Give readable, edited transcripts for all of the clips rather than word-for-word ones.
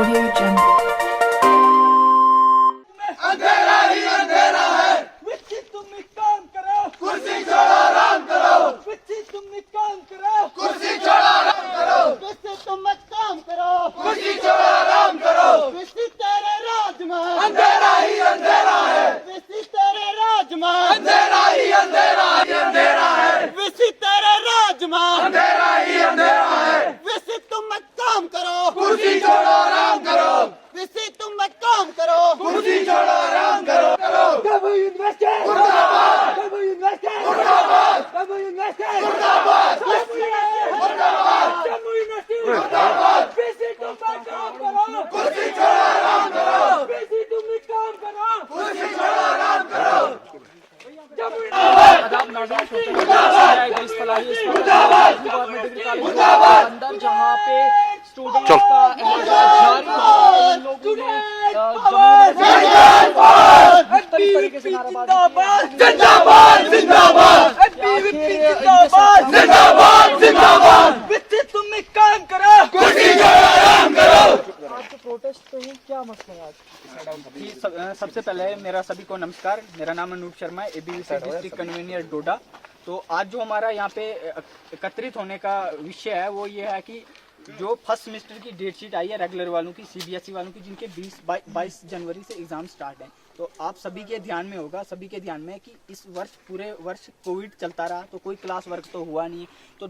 Audio Jungle. अंधेरा ही अंधेरा है। विच्ची तुम एक काम करो, कुर्सी छोड़ो आराम करो। विच्ची तुम एक काम करो, कुर्सी छोड़ो आराम करो। विच्ची तुम एक काम करो, कुर्सी छोड़ो आराम करो। विच्ची तेरे राज में अंधेरा ही अंधेरा है। विच्ची तेरे राज में अंधेरा ही अंधेरा है। विच्ची तेरे राज में अंधेरा ही अंधेरा है। विच्ची तुम एक काम करो, कुर्सी छोड़ो आराम करो। विच्ची तुम एक काम करो, कुर्सी छोड़ो आराम करो। डब्ल्यू यूनिवर्सिटी मुर्दाबाद। डब्ल्यू यूनिवर्सिटी मुर्दाबाद। डब्ल्यू यूनिवर्सिटी मुर्दाबाद। मुर्दाबाद डब्ल्यू यूनिवर्सिटी मुर्दाबाद। विच्ची तुम एक काम करो, कुर्सी छोड़ो आराम करो। विच्ची तुम एक काम करो, कुर्सी छोड़ो आराम करो। आदाब नाज़रीन, गवर्नमेंट डिग्री कॉलेज के अंदर जहाँ पे स्टूडेंट्स का एहतजाज जारी है, इन लोगों ने मुख्तलिफ तरीके से नारेबाजी जिंदाबाद जिंदाबाद जिंदाबाद जिंदाबाद। विच्ची तुम एक काम करो, कुर्सी छोड़ो आराम करो। आज जो प्रोटेस्ट पे है, क्या मसला है आज? सबसे पहले मेरा सभी को नमस्कार। मेरा नाम अनूप शर्मा है, एबीवीपी डिस्ट्रिक्ट कन्वीनर डोडा। तो आज जो हमारा यहाँ पे एकत्रित होने का विषय है वो ये है कि जो फर्स्ट सेमेस्टर की डेट शीट आई है रेगुलर वालों की, सीबीएसई वालों की, जिनके 22 जनवरी से एग्जाम स्टार्ट हैं। तो आप सभी के ध्यान में होगा, सभी के ध्यान में कि इस वर्ष पूरे वर्ष कोविड चलता रहा, तो कोई क्लास वर्क तो हुआ नहीं। तो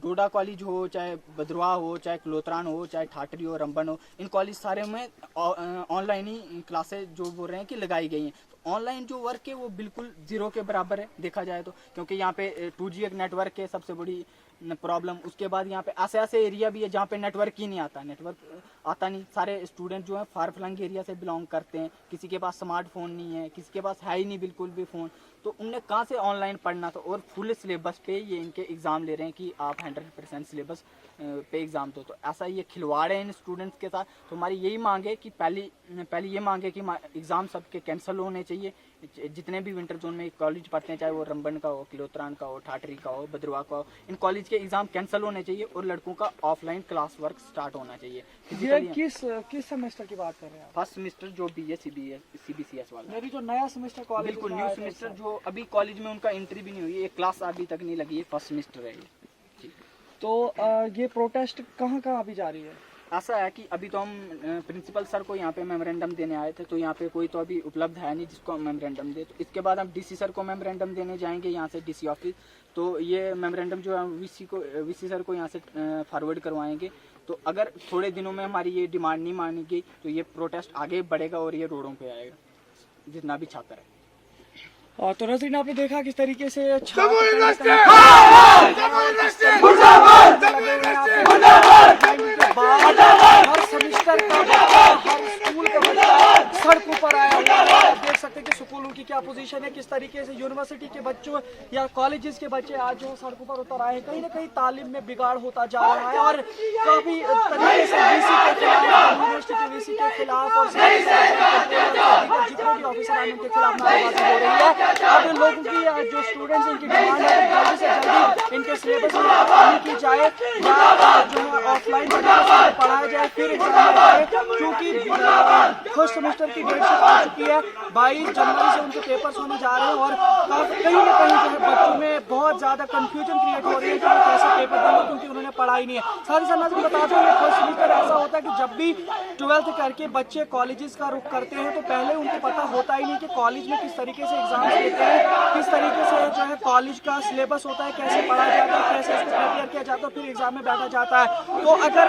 डोडा कॉलेज हो, चाहे भद्रवाह हो, चाहे क्लोत्रान हो, चाहे ठाटरी हो, रंबन हो, इन कॉलेज सारे में ऑनलाइन ही क्लासेज जो बोल रहे हैं कि लगाई गई हैं। तो ऑनलाइन जो वर्क है वो बिल्कुल जीरो के बराबर है देखा जाए तो, क्योंकि यहाँ पे 2G एक नेटवर्क है सबसे बड़ी प्रॉब्लम। उसके बाद यहाँ पे ऐसे एरिया भी है जहाँ पे नेटवर्क ही नहीं आता, नेटवर्क आता नहीं। सारे स्टूडेंट जो है फार फ्लंग एरिया से बिलोंग करते हैं, किसी के पास स्मार्टफोन नहीं है, किसी के पास है ही नहीं बिल्कुल भी फ़ोन। तो उनने कहाँ से ऑनलाइन पढ़ना था, और फुल सिलेबस पे ये इनके एग्ज़ाम ले रहे हैं कि आप 100% सिलेबस पे एग्ज़ाम दो। तो ऐसा ये खिलवाड़ है इन स्टूडेंट्स के साथ। तो हमारी यही मांग है कि पहली ये मांग है कि एग्ज़ाम सबके कैंसिल होने चाहिए। जितने भी विंटर जोन में कॉलेज पढ़ते हैं, चाहे वो रंबन का हो, किलोत्रान का हो, ठाटरी का हो, भद्रवाह का हो, इन कॉलेज के एग्ज़ाम कैंसिल होने चाहिए और लड़कों का ऑफलाइन क्लास वर्क स्टार्ट होना चाहिए। ये किस सेमेस्टर की बात कर रहे हैं? फर्स्ट सेमेस्टर जो भी है CBCS वाला, मेरी जो नया सेमेस्टर कॉलेज बिल्कुल न्यू सेमेस्टर जो अभी कॉलेज में उनका एंट्री भी नहीं हुई है, एक क्लास अभी तक नहीं लगी है, फर्स्ट सेमेस्टर है ये। तो ये प्रोटेस्ट कहाँ अभी जारी है? ऐसा है कि अभी तो हम प्रिंसिपल सर को यहाँ पे मेमोरेंडम देने आए थे, तो यहाँ पे कोई तो अभी उपलब्ध है नहीं जिसको हम मेमोरेंडम दे। तो इसके बाद हम DC सर को मेमोरेंडम देने जाएंगे यहाँ से, DC ऑफिस। तो ये मेमोरेंडम जो है VC सर को यहाँ से फॉरवर्ड करवाएंगे। तो अगर थोड़े दिनों में हमारी ये डिमांड नहीं मानी गई तो ये प्रोटेस्ट आगे बढ़ेगा और ये रोडों पर आएगा जितना भी छात्र है। और तो नज़रीन, आपने देखा किस तरीके से हर सेमेस्टर का हर स्कूल का बच्चा सड़कों पर आया हुआ है। आप देख सकते हैं कि स्कूलों की क्या पोजीशन है, किस तरीके से यूनिवर्सिटी के बच्चों या कॉलेजेस के बच्चे आज जो सड़कों पर उतर आए हैं। कहीं ना कहीं तालीम में बिगाड़ होता जा रहा है और काफी तरीके से VC के खिलाफ, यूनिवर्सिटी VC के खिलाफ और जितने भी ऑफिसर हैं उनके खिलाफ नारेबाजी हो रही है। अब लोगों की जो स्टूडेंट्स इनकी डिमांड है जल्दी से जल्दी इनके सिलेबस में कमी की जाए या जो है ऑफलाइन पढ़ाया जाए, फिर एग्जाम जाए। क्योंकि फर्स्ट सेमेस्टर की डेट शीट आ चुकी है, 22 जनवरी से उनके पेपर्स होने जा रहे हैं और कहीं ना कहीं जो है बच्चों में बहुत ज्यादा कंफ्यूजन क्रिएट हो रही है कि वो कैसे पेपर देंगे, क्योंकि उन्होंने पढ़ाई नहीं है। साथ ही साथ मैं बता दूं, ये फर्स्ट सेमेस्टर ऐसा होता है कि जब भी 12th करके बच्चे कॉलेजेस का रुख करते हैं तो पहले उनको पता होता ही नहीं कि कॉलेज में किस तरीके से एग्जाम देते हैं, किस तरीके से जो है कॉलेज का सिलेबस होता है, कैसे पढ़ा जाता है, कैसे इसको प्रिपेयर किया जाता है, फिर एग्जाम में बैठा जाता है। तो अगर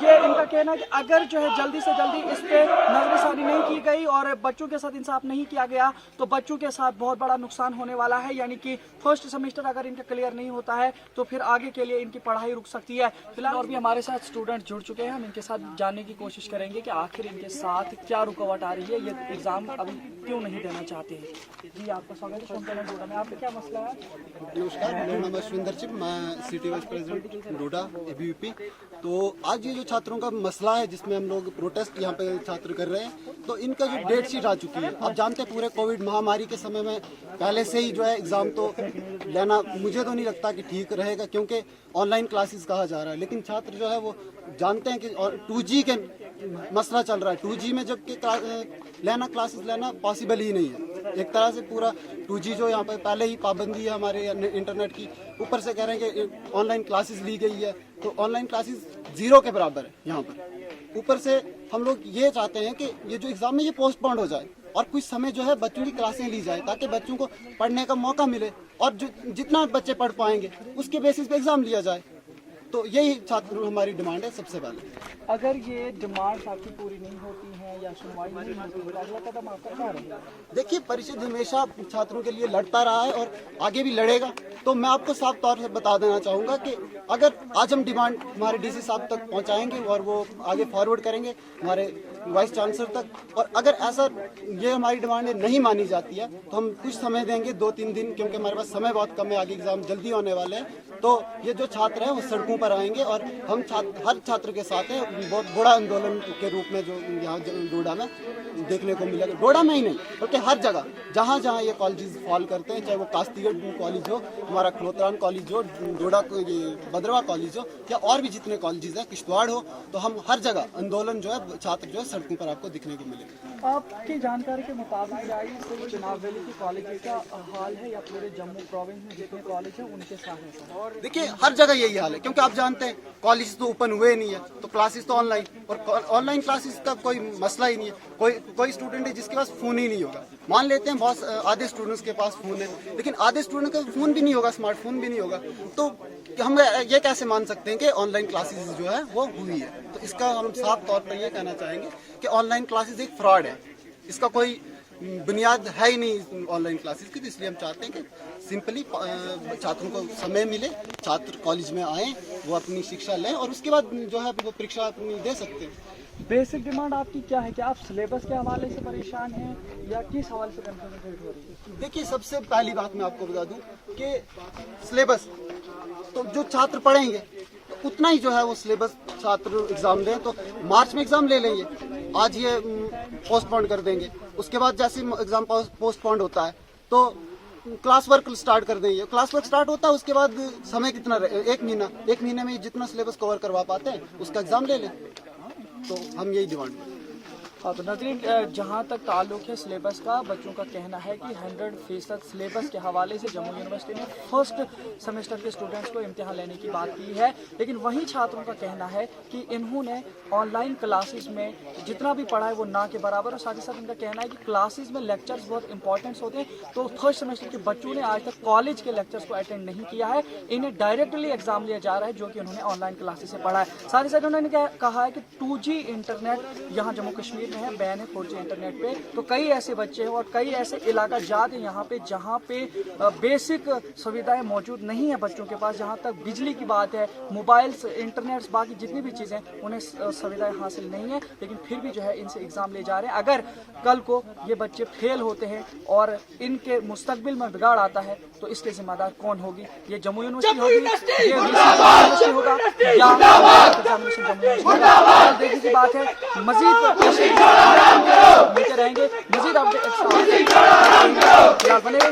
ये इनका कहना है कि अगर जो है जल्दी से जल्दी इस पे नजरसानी नहीं की गई और बच्चों के साथ इंसाफ नहीं किया गया तो बच्चों के साथ बहुत बड़ा नुकसान होने वाला है। यानी कि फर्स्ट सेमेस्टर अगर इनका क्लियर नहीं होता है तो फिर आगे के लिए इनकी पढ़ाई रुक सकती है। फिलहाल और भी हमारे साथ स्टूडेंट जुड़ चुके हैं, हम इनके साथ जानने की कोशिश करेंगे कि आखिर इनके साथ क्या रुकावट आ रही है, ये एग्जाम अभी क्यों नहीं देना चाहते हैं। जी आपका स्वागत है डोडा में, आपका क्या मसला है? नमस्कार, मेरा नाम अश्विंदर चिप, मैं सिटी वाइस प्रेसिडेंट डोडा ABVP। तो आज ये जो छात्रों का मसला है जिसमें हम लोग प्रोटेस्ट यहाँ पे छात्र कर रहे हैं, तो इनका जो डेट शीट आ चुकी है। आप जानते हैं पूरे कोविड महामारी के समय में पहले से ही जो है एग्ज़ाम तो लेना मुझे तो नहीं लगता कि ठीक रहेगा, क्योंकि ऑनलाइन क्लासेस कहा जा रहा है। लेकिन छात्र जो है वो जानते हैं कि 2G के मसला चल रहा है 2G में, जबकि क्लासेस लेना पॉसिबल ही नहीं है। एक तरह से पूरा 2G जो यहाँ पर पहले ही पाबंदी है हमारे इंटरनेट की, ऊपर से कह रहे हैं कि ऑनलाइन क्लासेस ली गई है, तो ऑनलाइन क्लासेस 0 के बराबर है यहाँ पर। ऊपर से हम लोग ये चाहते हैं कि ये जो एग्ज़ाम है ये पोस्टपोन्ड हो जाए और कुछ समय जो है बच्चों की क्लासें ली जाए, ताकि बच्चों को पढ़ने का मौका मिले और जो जितना बच्चे पढ़ पाएंगे उसके बेसिस पे एग्ज़ाम लिया जाए। तो यही छात्र हमारी डिमांड है सबसे पहले। अगर ये डिमांड्स आपकी पूरी नहीं होती हैं या सुनवाई नहीं होती है, अगला कदम आपका क्या रहेगा? देखिए, परिषद हमेशा छात्रों के लिए लड़ता रहा है और आगे भी लड़ेगा। तो मैं आपको साफ तौर से बता देना चाहूँगा कि अगर आज हम डिमांड हमारे DC साहब तक पहुँचाएंगे और वो आगे फॉरवर्ड करेंगे हमारे वाइस चांसलर तक, और अगर ऐसा ये हमारी डिमांड नहीं मानी जाती है तो हम कुछ समय देंगे, 2-3 दिन, क्योंकि हमारे पास समय बहुत कम है, आगे एग्जाम जल्दी होने वाले हैं। तो ये जो छात्र हैं वो सड़कों पर आएंगे और हम हर छात्र के साथ हैं। बहुत बड़ा आंदोलन के रूप में जो यहाँ डोडा में देखने को मिलेगा, डोडा में ही नहीं बल्कि हर जगह जहाँ जहाँ ये कॉलेजेस फॉल करते हैं, चाहे वो कास्तीगढ़ कॉलेज हो, हमारा खलोतरान कॉलेज हो, डोडा ये बदरवा कॉलेज हो, या और भी जितने कॉलेजेस हैं, किश्तवाड़ हो, तो हम हर जगह आंदोलन जो है, छात्र जो है सड़कों पर आपको दिखने को मिलेगा। आपकी जानकारी के मुताबिक सिर्फ चुनाव वैली के कॉलेज का हाल है या पूरे जम्मू प्रोविंस में जितने कॉलेज हैं उनके साथ है? देखिए, हर जगह यही हाल है, क्योंकि आप जानते हैं कॉलेज तो ओपन हुए नहीं है, तो क्लासेस तो ऑनलाइन, और ऑनलाइन क्लासेस का कोई मसला ही नहीं है। कोई स्टूडेंट है जिसके पास फ़ोन ही नहीं होगा, मान लेते हैं बहुत आधे स्टूडेंट्स के पास फ़ोन है, लेकिन आधे स्टूडेंट का फ़ोन भी नहीं होगा, स्मार्टफोन भी नहीं होगा, तो हम ये कैसे मान सकते हैं कि ऑनलाइन क्लासेस जो है वो हुई है? तो इसका हम साफ तौर पर ये कहना चाहेंगे कि ऑनलाइन क्लासेस एक फ्रॉड है, इसका कोई बुनियाद है ही नहीं ऑनलाइन क्लासेस की। तो इसलिए हम चाहते हैं कि सिंपली छात्रों को समय मिले, छात्र कॉलेज में आएँ, वो अपनी शिक्षा लें और उसके बाद जो है वो परीक्षा अपनी दे सकते हैं। बेसिक डिमांड आपकी क्या है? क्या आप सिलेबस के हवाले से परेशान हैं या किस हवाले से कंसंट्रेट हो रही है? देखिए, सबसे पहली बात मैं आपको बता दूं कि सिलेबस तो जो छात्र पढ़ेंगे तो उतना ही जो है वो सिलेबस छात्र एग्ज़ाम दें, तो मार्च में एग्ज़ाम ले लेंगे, आज ये पोस्टपोन कर देंगे, उसके बाद जैसे एग्ज़ाम पोस्टपोन होता है तो क्लास वर्क स्टार्ट कर देंगे। क्लास वर्क स्टार्ट होता है, उसके बाद समय कितना 1 महीने में जितना सिलेबस कवर करवा पाते हैं उसका एग्ज़ाम ले लें। तो हम यही डिमांड करते हैं। हाँ, तो नजरीन, जहाँ तक ताल्लुक है सिलेबस का, बच्चों का कहना है कि 100% सिलेबस के हवाले से जम्मू यूनिवर्सिटी ने फर्स्ट सेमेस्टर के स्टूडेंट्स को इम्तिहान लेने की बात की है, लेकिन वहीं छात्रों का कहना है कि इन्होंने ऑनलाइन क्लासेस में जितना भी पढ़ा है वो ना के बराबर, और साथ ही साथ इनका कहना है कि क्लासेस में लेक्चर्स बहुत इंपॉर्टेंट होते हैं, तो फर्स्ट सेमेस्टर के बच्चों ने आज तक कॉलेज के लेक्चर्स को अटेंड नहीं किया है, इन्हें डायरेक्टली एग्जाम लिया जा रहा है जो कि उन्होंने ऑनलाइन क्लासेस से पढ़ा है। साथ ही साथ उन्होंने कहा है कि 2G इंटरनेट यहाँ जम्मू कश्मीर में है, बैन है 4G इंटरनेट पे, तो कई ऐसे बच्चे हैं और कई ऐसे इलाका जात हैं यहाँ पे जहाँ पे बेसिक सुविधाएं मौजूद नहीं है बच्चों के पास, जहाँ तक बिजली की बात है, मोबाइल्स, इंटरनेट, बाकी जितनी भी चीज़ें उन्हें सुविधाएं हासिल नहीं है, लेकिन फिर भी जो है इनसे एग्ज़ाम ले जा रहे हैं। अगर कल को ये बच्चे फेल होते हैं और इनके मुस्तकबिल में बिगाड़ आता है तो इसके जिम्मेदार कौन होगी? ये जम्मू यूनिवर्सिटी होगी, ये यूनिवर्सिटी होगा या एग्जामिनेशन जम्मू यूनिवर्सिटी? देखने की बात है। मजीद मिलते रहेंगे, मजीद अपडेट बने रहे।